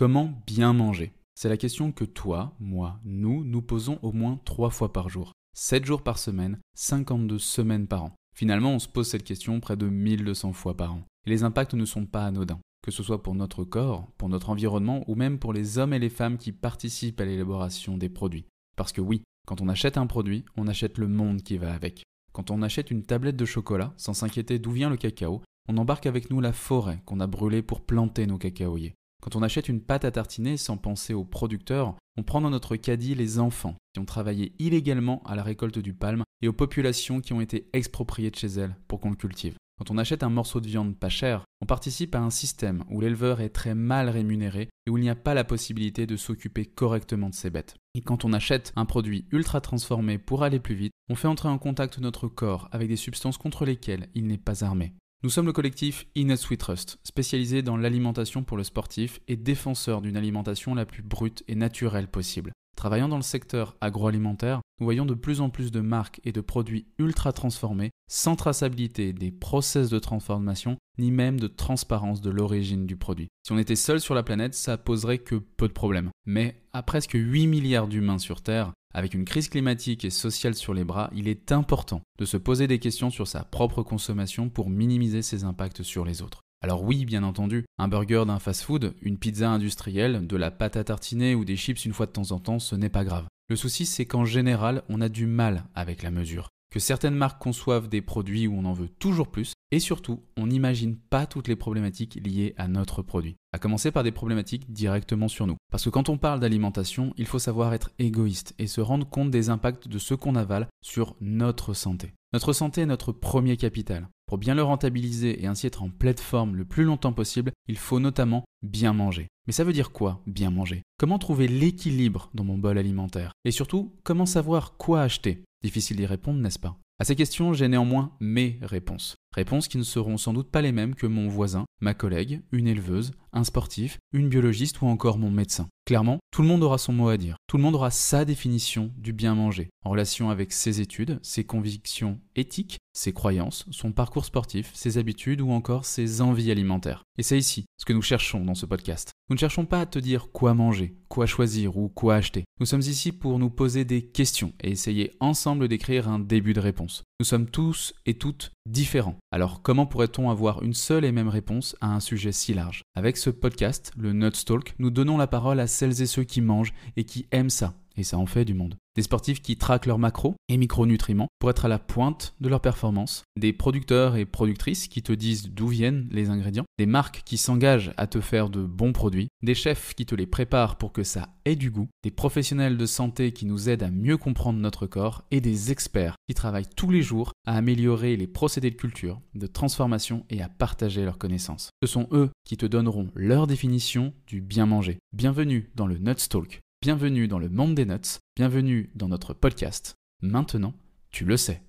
Comment bien manger? C'est la question que toi, moi, nous posons au moins 3 fois par jour. 7 jours par semaine, 52 semaines par an. Finalement, on se pose cette question près de 1200 fois par an. Et les impacts ne sont pas anodins, que ce soit pour notre corps, pour notre environnement ou même pour les hommes et les femmes qui participent à l'élaboration des produits. Parce que oui, quand on achète un produit, on achète le monde qui va avec. Quand on achète une tablette de chocolat, sans s'inquiéter d'où vient le cacao, on embarque avec nous la forêt qu'on a brûlée pour planter nos cacaoyers. Quand on achète une pâte à tartiner sans penser aux producteurs, on prend dans notre caddie les enfants qui ont travaillé illégalement à la récolte du palme et aux populations qui ont été expropriées de chez elles pour qu'on le cultive. Quand on achète un morceau de viande pas cher, on participe à un système où l'éleveur est très mal rémunéré et où il n'y a pas la possibilité de s'occuper correctement de ses bêtes. Et quand on achète un produit ultra transformé pour aller plus vite, on fait entrer en contact notre corps avec des substances contre lesquelles il n'est pas armé. Nous sommes le collectif Innate We Trust, spécialisé dans l'alimentation pour le sportif et défenseur d'une alimentation la plus brute et naturelle possible. Travaillant dans le secteur agroalimentaire, nous voyons de plus en plus de marques et de produits ultra transformés, sans traçabilité des process de transformation, ni même de transparence de l'origine du produit. Si on était seul sur la planète, ça poserait que peu de problèmes. Mais à presque 8 milliards d'humains sur Terre, avec une crise climatique et sociale sur les bras, il est important de se poser des questions sur sa propre consommation pour minimiser ses impacts sur les autres. Alors oui, bien entendu, un burger d'un fast-food, une pizza industrielle, de la pâte à tartiner ou des chips une fois de temps en temps, ce n'est pas grave. Le souci, c'est qu'en général, on a du mal avec la mesure. Que certaines marques conçoivent des produits où on en veut toujours plus, et surtout, on n'imagine pas toutes les problématiques liées à notre produit. À commencer par des problématiques directement sur nous. Parce que quand on parle d'alimentation, il faut savoir être égoïste et se rendre compte des impacts de ce qu'on avale sur notre santé. Notre santé est notre premier capital. Pour bien le rentabiliser et ainsi être en pleine forme le plus longtemps possible, il faut notamment bien manger. Mais ça veut dire quoi, bien manger? Comment trouver l'équilibre dans mon bol alimentaire? Et surtout, comment savoir quoi acheter? Difficile d'y répondre, n'est-ce pas? À ces questions, j'ai néanmoins mes réponses. Réponses qui ne seront sans doute pas les mêmes que mon voisin, ma collègue, une éleveuse, un sportif, une biologiste ou encore mon médecin. Clairement, tout le monde aura son mot à dire. Tout le monde aura sa définition du bien manger, en relation avec ses études, ses convictions éthiques, ses croyances, son parcours sportif, ses habitudes ou encore ses envies alimentaires. Et c'est ici ce que nous cherchons dans ce podcast. Nous ne cherchons pas à te dire quoi manger, quoi choisir ou quoi acheter. Nous sommes ici pour nous poser des questions et essayer ensemble d'écrire un début de réponse. Nous sommes tous et toutes différents. Alors comment pourrait-on avoir une seule et même réponse à un sujet si large? Avec ce podcast, le Nuts Talk, nous donnons la parole à celles et ceux qui mangent et qui aiment ça. Et ça en fait du monde. Des sportifs qui traquent leurs macros et micronutriments pour être à la pointe de leur performance. Des producteurs et productrices qui te disent d'où viennent les ingrédients. Des marques qui s'engagent à te faire de bons produits. Des chefs qui te les préparent pour que ça ait du goût. Des professionnels de santé qui nous aident à mieux comprendre notre corps. Et des experts qui travaillent tous les jours à améliorer les procédés de culture, de transformation et à partager leurs connaissances. Ce sont eux qui te donneront leur définition du bien manger. Bienvenue dans le Nuts Talk. Bienvenue dans le monde des nuts, bienvenue dans notre podcast. Maintenant, tu le sais.